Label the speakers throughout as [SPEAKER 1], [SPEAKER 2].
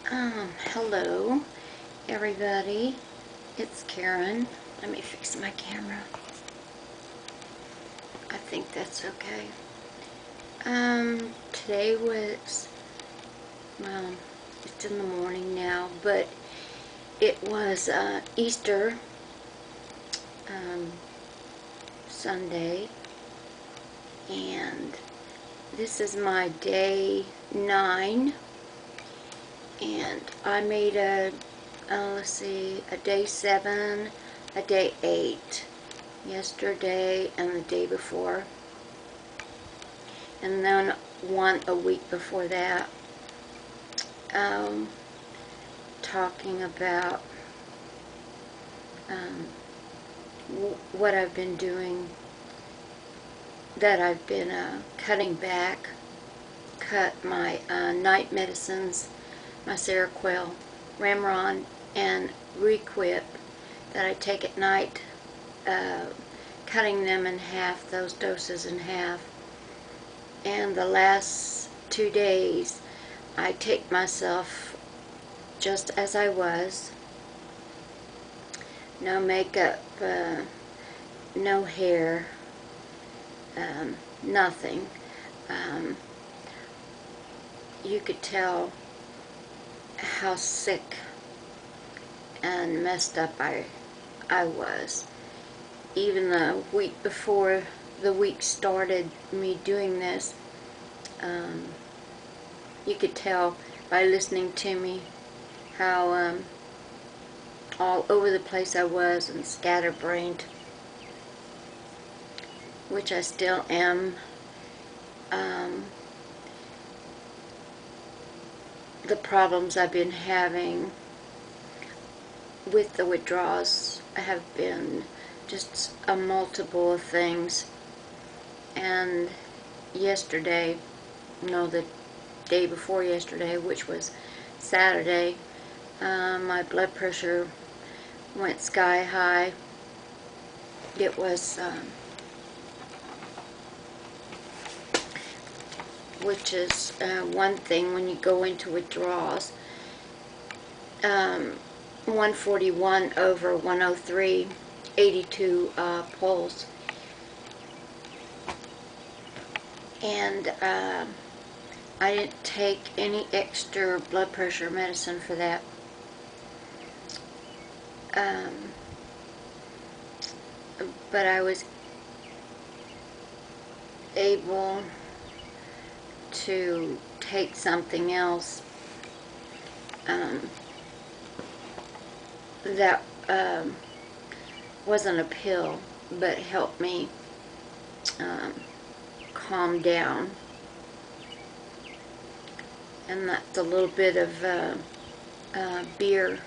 [SPEAKER 1] Hello, everybody. It's Karen. Let me fix my camera. I think that's okay. Today was, well, it's in the morning now, but it was Easter Sunday, and this is my day 9. And I made a day 7, a day 8, yesterday and the day before, and then one a week before that, talking about what I've been doing, that I've been cutting back, cut my night medicines, my SEROQUEL, REMERON, and REQUIP that I take at night, cutting them in half, those doses in half. And the last 2 days, I take myself just as I was. No makeup, no hair, nothing. You could tell how sick and messed up I was. Even the week before the week started me doing this, you could tell by listening to me how all over the place I was and scatterbrained, which I still am. The problems I've been having with the withdrawals have been just a multiple of things. And yesterday, no, the day before yesterday, which was Saturday, my blood pressure went sky high. It was which is one thing when you go into withdrawals. 141 over 103, 82 pulse. And I didn't take any extra blood pressure medicine for that. But I was able to take something else that wasn't a pill, but helped me calm down. And that's a little bit of beer.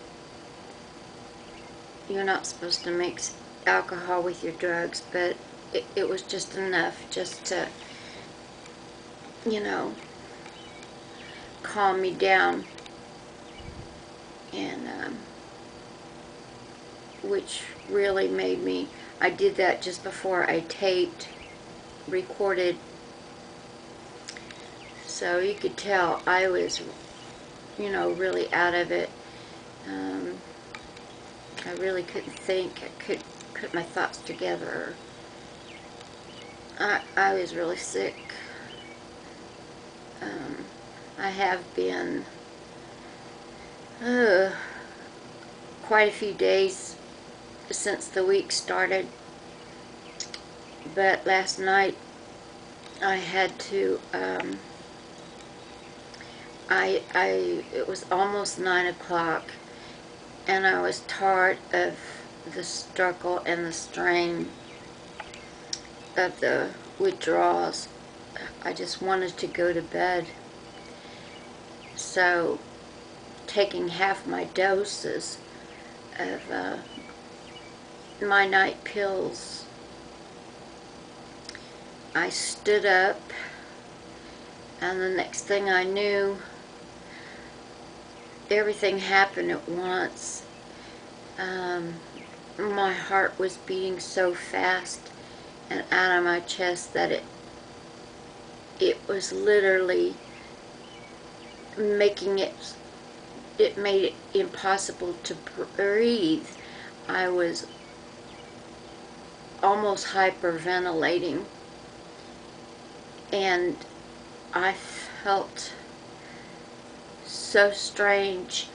[SPEAKER 1] You're not supposed to mix alcohol with your drugs, but it was just enough just to, you know, calm me down. And which really made me, I did that just before I recorded, so you could tell I was, you know, really out of it. I really couldn't think, I couldn't put my thoughts together. I was really sick. I have been quite a few days since the week started, but last night I had to, it was almost 9 o'clock, and I was tired of the struggle and the strain of the withdrawals. I just wanted to go to bed. So, taking half my doses of my night pills, I stood up, and the next thing I knew, everything happened at once. My heart was beating so fast and out of my chest that it was literally making it it made it impossible to breathe. I was almost hyperventilating, and I felt so strange.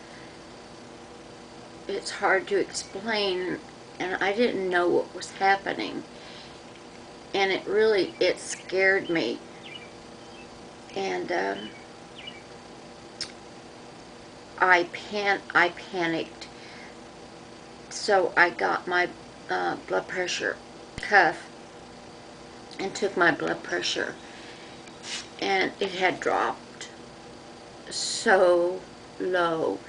[SPEAKER 1] It's hard to explain, and I didn't know what was happening, and it scared me. And I panicked, so I got my blood pressure cuff and took my blood pressure, and it had dropped so low.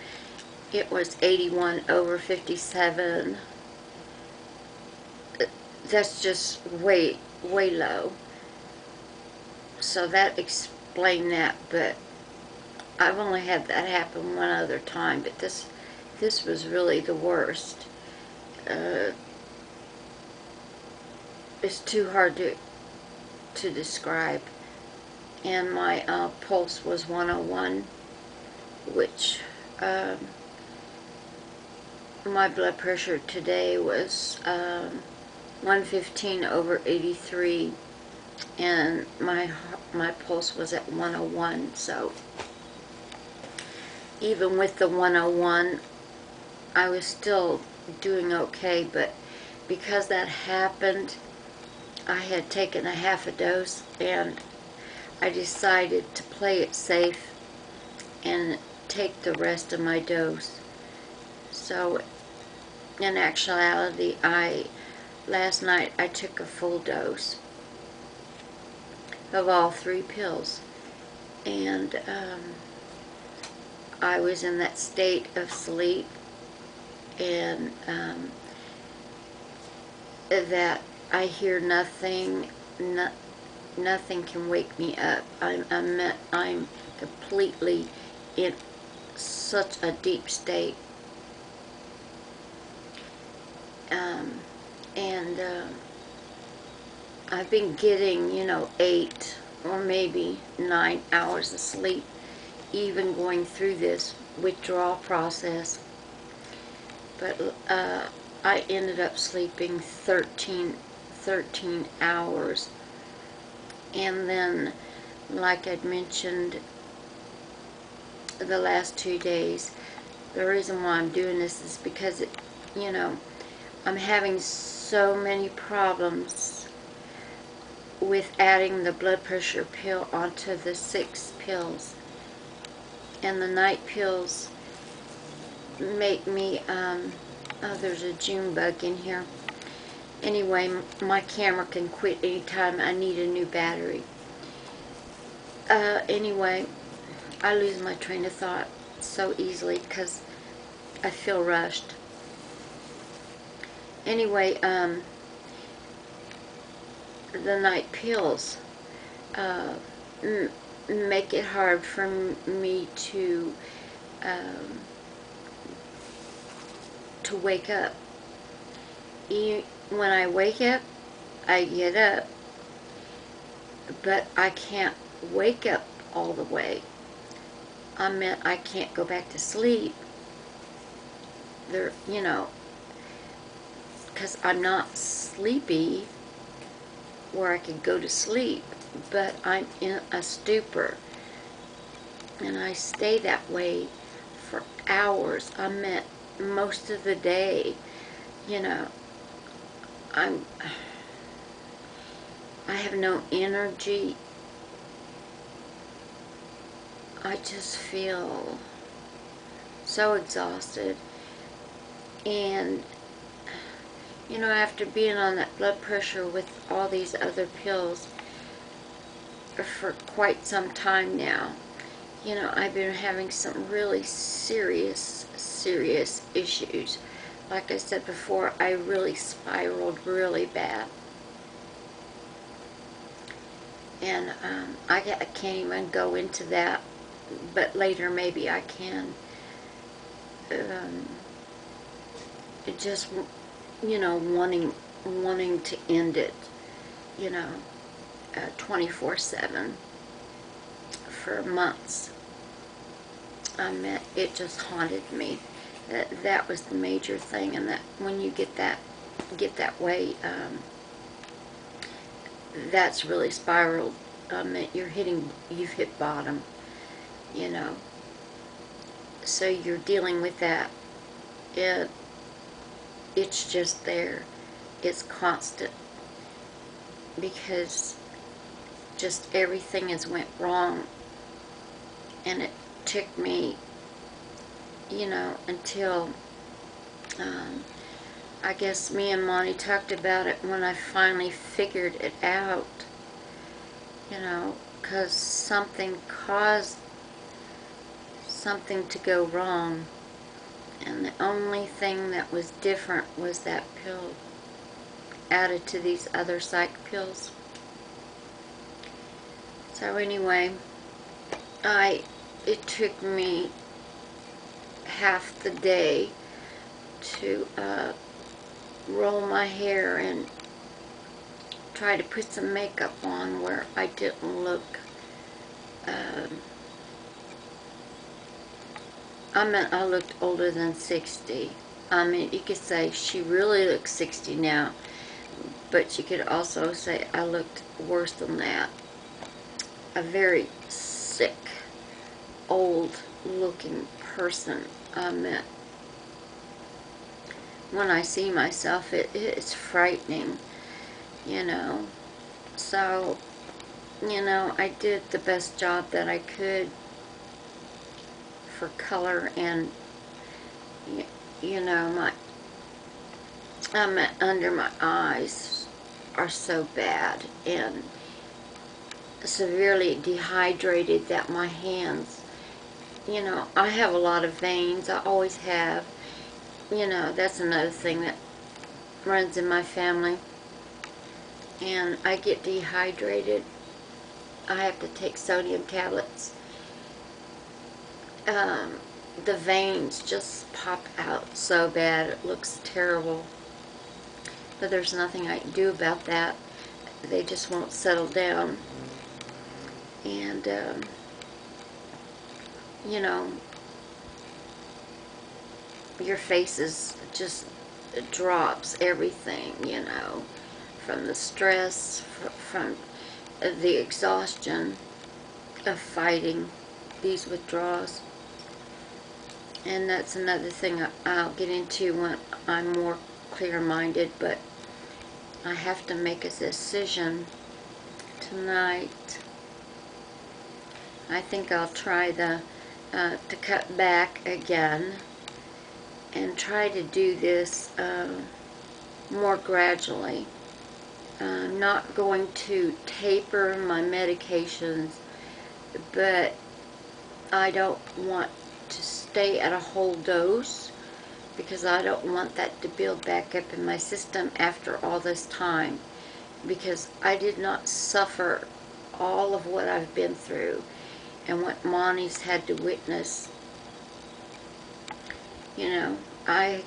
[SPEAKER 1] It was 81/57. That's just way low. So that explained that, but I've only had that happen one other time, but this was really the worst. It's too hard to describe. And my pulse was 101, which my blood pressure today was 115/83, and my pulse was at 101. So even with the 101, I was still doing okay, but because that happened, I had taken a half a dose, and I decided to play it safe and take the rest of my dose. So in actuality, last night I took a full dose of all 3 pills, and I was in that state of sleep, and that I hear nothing. Nothing can wake me up. I'm completely in such a deep state. I've been getting, 8 or maybe 9 hours of sleep, even going through this withdrawal process. But I ended up sleeping 13 hours. And then, like I'd mentioned, the last 2 days, the reason why I'm doing this is because I'm having so many problems with adding the blood pressure pill onto the 6 pills. And the night pills make me, oh, there's a June bug in here. Anyway, my camera can quit anytime I need a new battery. Anyway, I lose my train of thought so easily because I feel rushed. Anyway, the night pills make it hard for me to wake up. When I wake up, I get up, but I can't wake up all the way. I can't go back to sleep. Because I'm not sleepy where I could go to sleep, but I'm in a stupor, and I stay that way for hours. Most of the day. I have no energy. I just feel so exhausted. And after being on that blood pressure with all these other pills for quite some time now, I've been having some really serious issues. Like I said before, I really spiraled really bad. And I can't even go into that, but later maybe I can. Just, wanting to end it, 24/7 for months. it just haunted me. That was the major thing, and that when you get that way, that's really spiraled. You've hit bottom, you know. So you're dealing with that. It's just there. It's constant, because just everything has went wrong, and it took me, you know, until I guess me and Monty talked about it when I finally figured it out, you know, because something caused something to go wrong, and the only thing that was different was that pill added to these other psych pills. So anyway, it took me half the day to roll my hair and try to put some makeup on where I didn't look, I looked older than 60. I mean, you could say she really looks 60 now, but you could also say I looked worse than that. A very sick, old-looking person. When I see myself, it's frightening, you know. So, you know, I did the best job that I could for color, and, you know, under my eyes are so bad and severely dehydrated that my hands, you know, I have a lot of veins. I always have. You know, that's another thing that runs in my family. And I get dehydrated. I have to take sodium tablets. The veins just pop out so bad. It looks terrible. But there's nothing I can do about that. They just won't settle down. And, you know, your face is just drops everything, you know, from the stress, from the exhaustion of fighting these withdrawals. And that's another thing I'll get into when I'm more clear-minded, but I have to make a decision tonight. I think I'll try to cut back again and try to do this more gradually. I'm not going to taper my medications, but I don't want to stay at a whole dose, because I don't want that to build back up in my system after all this time, because I did not suffer all of what I've been through and what Monty's had to witness. You know, I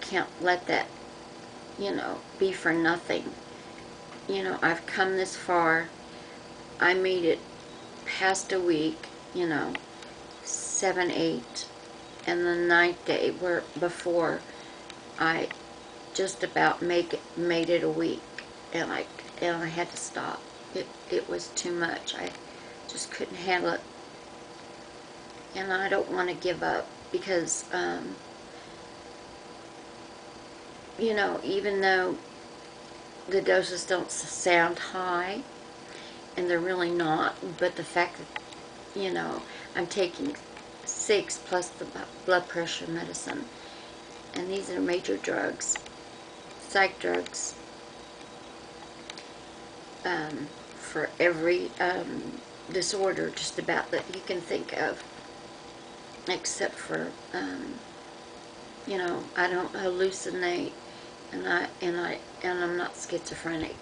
[SPEAKER 1] can't let that, you know, be for nothing. You know, I've come this far. I made it past a week, you know, 7, 8, and the 9th day before I just about made it a week, and I had to stop. It was too much. I just couldn't handle it, and I don't want to give up, because you know, even though the doses don't sound high, and they're really not, but the fact that, you know, I'm taking 6 plus the blood pressure medicine, and these are major drugs, psych drugs, for every disorder just about that you can think of, except for, you know, I don't hallucinate, and I'm not schizophrenic,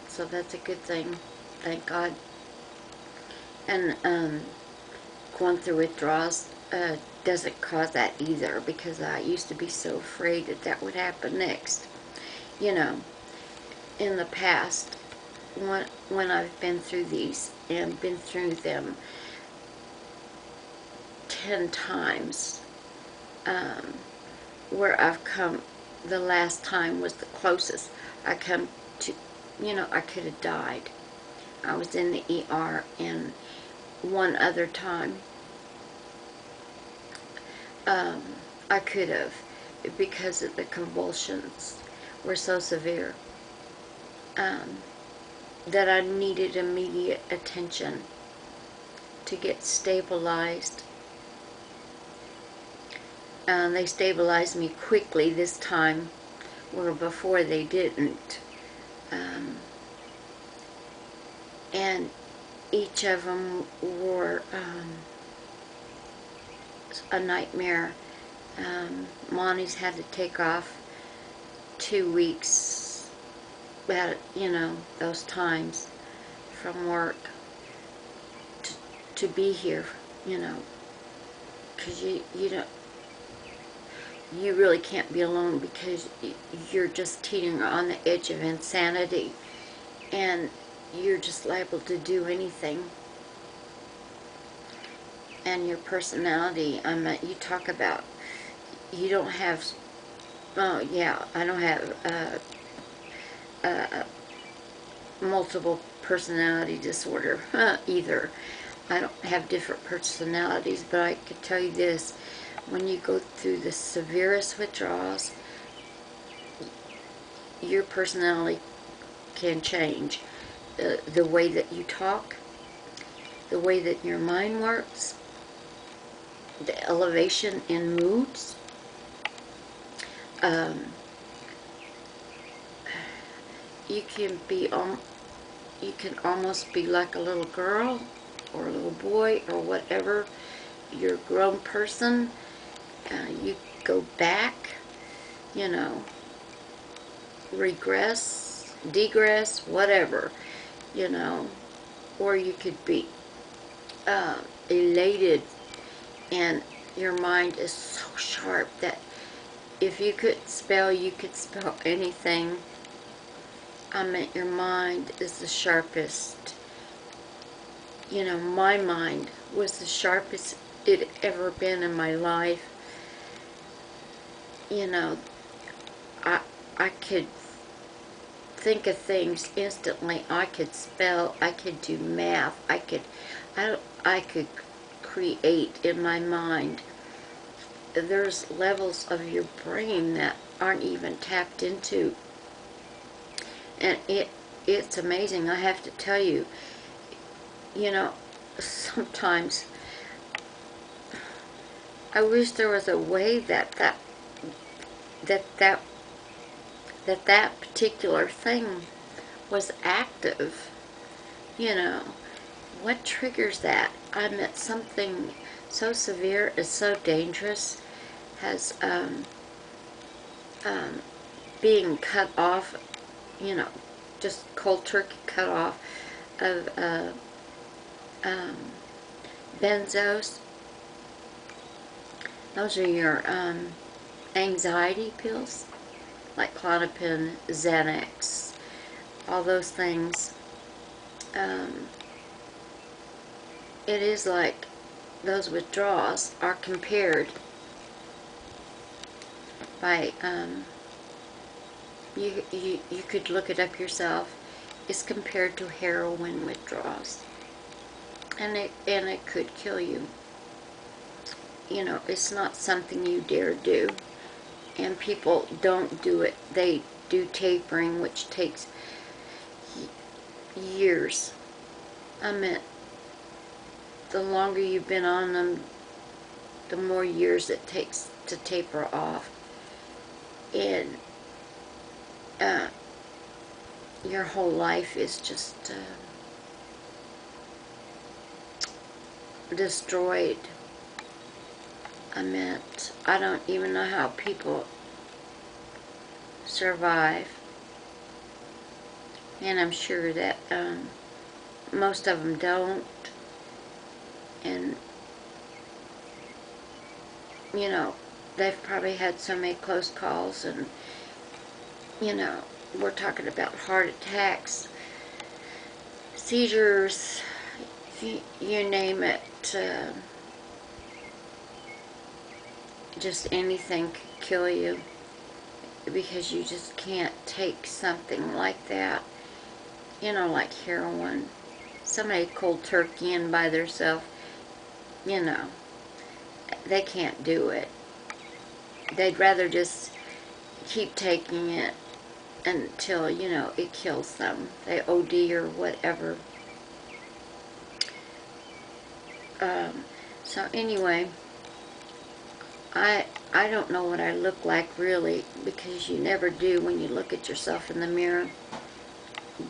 [SPEAKER 1] so that's a good thing, thank God. And going through withdrawals doesn't cause that either, because I used to be so afraid that that would happen next. You know, in the past, when I've been through these and been through them, 10 times where I've come. The last time was the closest I come to, I could have died. I was in the ER, and one other time I could have, because of the convulsions were so severe that I needed immediate attention to get stabilized. They stabilized me quickly this time, where before they didn't. And each of them were a nightmare. Monty's had to take off 2 weeks, at, those times from work to be here, because you really can't be alone, because you're just teetering on the edge of insanity, and you're just liable to do anything. And your personality, you talk about, you don't have, oh yeah, I don't have multiple personality disorder either. I don't have different personalities, but I could tell you this: when you go through the severest withdrawals, your personality can change. The way that you talk, the way that your mind works, the elevation in moods. You can almost be like a little girl or a little boy or whatever. You're a grown person. You go back, regress, degress, whatever, or you could be elated, and your mind is so sharp that if you could spell, you could spell anything. Your mind is the sharpest. My mind was the sharpest it had ever been in my life. I could think of things instantly. I could spell. I could do math. I could create in my mind. There's levels of your brain that aren't even tapped into, and it's amazing. I have to tell you, sometimes I wish there was a way that particular thing was active. What triggers that? Something so severe is so dangerous, has being cut off, just cold turkey cut off of benzos. Those are your anxiety pills, like klonopin, Xanax, all those things. It is like those withdrawals are compared by, you could look it up yourself, is compared to heroin withdrawals. And it could kill you. It's not something you dare do. And people don't do it. They do tapering, which takes years. The longer you've been on them, the more years it takes to taper off. And your whole life is just destroyed. I don't even know how people survive. And I'm sure that most of them don't. And, they've probably had so many close calls, and, we're talking about heart attacks, seizures, you name it. just anything could kill you, because you just can't take something like that, you know, like heroin. Somebody cold turkey in by themselves, you know, they can't do it. They'd rather just keep taking it until, you know, it kills them. They OD or whatever. So anyway, I don't know what I look like really, because you never do when you look at yourself in the mirror.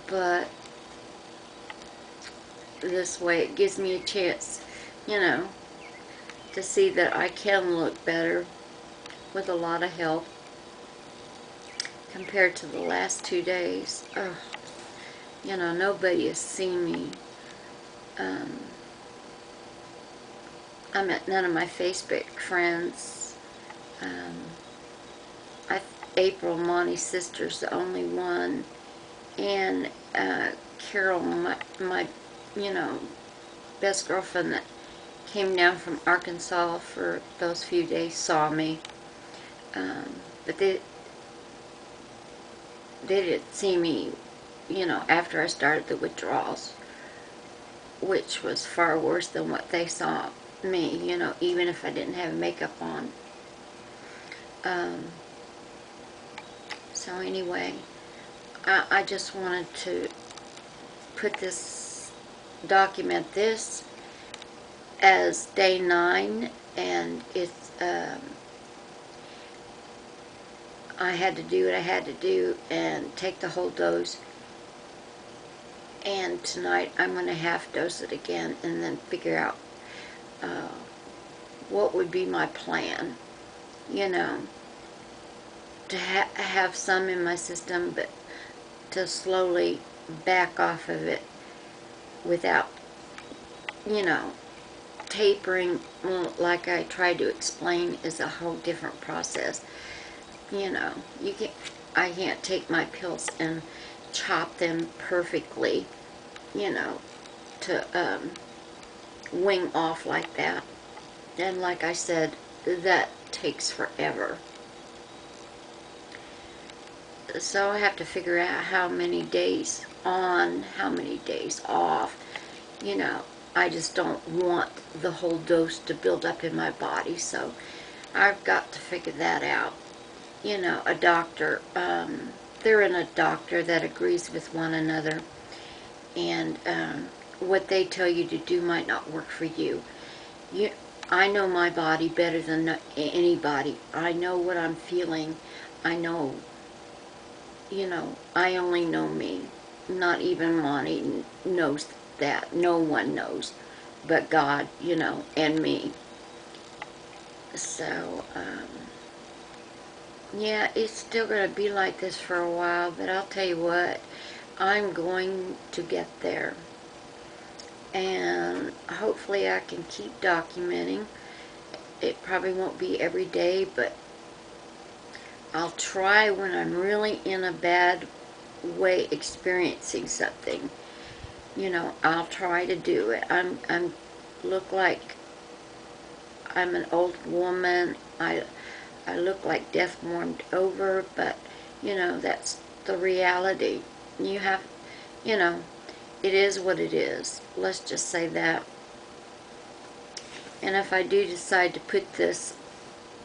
[SPEAKER 1] But this way it gives me a chance, you know, to see that I can look better with a lot of help compared to the last 2 days. You know, nobody has seen me. I met none of my Facebook friends. April, Monty's sister's the only one, and Carol, my you know, best girlfriend that came down from Arkansas for those few days, saw me. But they didn't see me, you know, after I started the withdrawals, which was far worse than what they saw me, you know, even if I didn't have makeup on. So anyway, I just wanted to document this as day 9, and it's, I had to do what I had to do and take the whole dose. And tonight I'm going to half dose it again and then figure out what would be my plan, you know, to have some in my system, but to slowly back off of it without, you know, tapering. Well, like I tried to explain, is a whole different process. You know, I can't take my pills and chop them perfectly, you know, to wing off like that. And like I said, that takes forever. So I have to figure out how many days on, how many days off. You know, I just don't want the whole dose to build up in my body, so I've got to figure that out. You know, a doctor, they're in a doctor that agrees with one another, and what they tell you to do might not work for you. I know my body better than anybody. I know what I'm feeling. I know, you know, I only know me. Not even Monty knows that. No one knows but God, you know, and me. So, yeah, it's still going to be like this for a while, but I'll tell you what, I'm going to get there. And hopefully I can keep documenting. It probably won't be every day, but I'll try when I'm really in a bad way experiencing something. You know, I'll try to do it. I'm look like I'm an old woman. I look like death warmed over, but, you know, that's the reality. You have, you know, it is what it is. Let's just say that. And if I do decide to put this,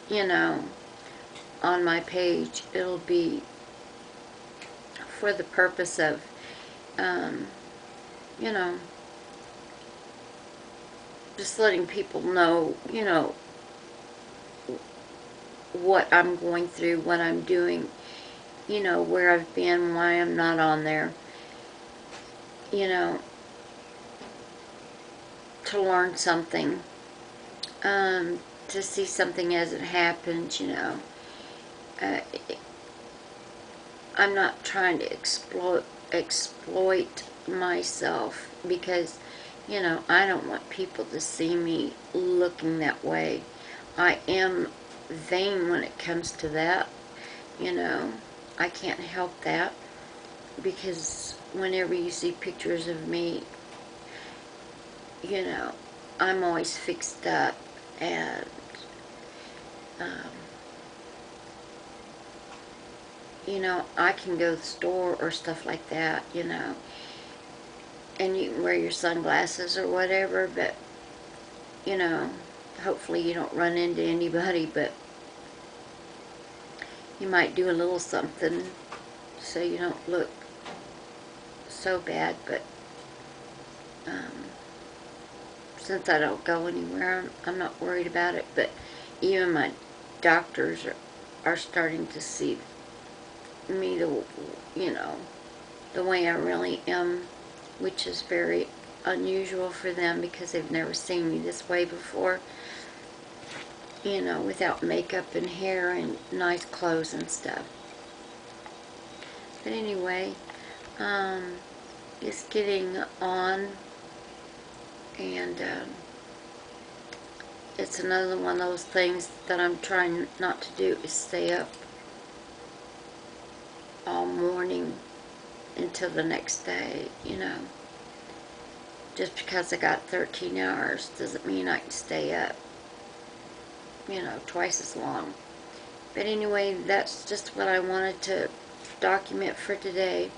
[SPEAKER 1] you know, on my page, it'll be for the purpose of, you know, just letting people know, you know, what I'm going through, what I'm doing, you know, where I've been, why I'm not on there, you know, to learn something, to see something as it happens, you know. I'm not trying to exploit myself, because, you know, I don't want people to see me looking that way. I am vain when it comes to that, you know. I can't help that, because whenever you see pictures of me, you know, I'm always fixed up, and you know, I can go to the store or stuff like that, you know, and you can wear your sunglasses or whatever, but, you know, hopefully you don't run into anybody, but you might do a little something so you don't look so bad. But since I don't go anywhere, I'm not worried about it. But even my doctors are starting to see me, you know, the way I really am, which is very unusual for them because they've never seen me this way before, you know, without makeup and hair and nice clothes and stuff. But anyway, it's getting on, and it's another one of those things that I'm trying not to do, is stay up all morning until the next day, you know. Just because I got 13 hours doesn't mean I can stay up, you know, twice as long. But anyway, that's just what I wanted to document for today.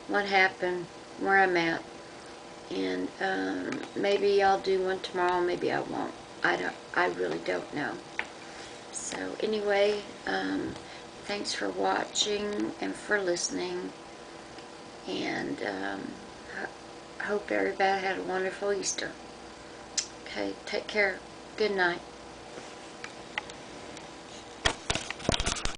[SPEAKER 1] What happened, where I'm at. And maybe I'll do one tomorrow, maybe I won't. I really don't know. So anyway, thanks for watching and for listening. And hope everybody had a wonderful Easter. Okay, take care. Good night.